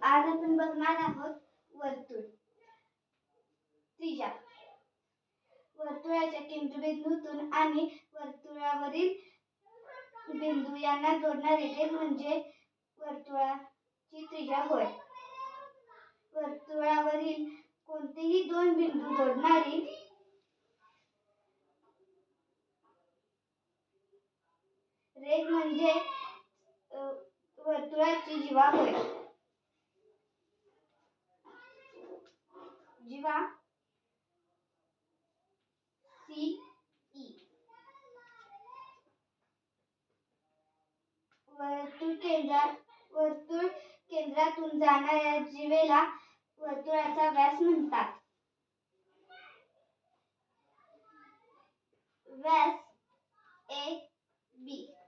आज आपण बघणार आहोत वर्तुळ. त्रिज्या. वर्तुळाच्या केंद्रबिंदूतून आणि वर्तुळावरील बिंदू यांना जोडणारी रेघ म्हणजे वर्तुळाची त्रिज्या होय. वर्तुळावरील कोणतेही दोन बिंदू जोडणारी रेघ म्हणजे वर्तुळाची जीवा होय. जीवा CE. वर्तुळ केंद्रातून जाणाऱ्या जीवेला वर्तुळाचा व्यास म्हणतात. व्यास AB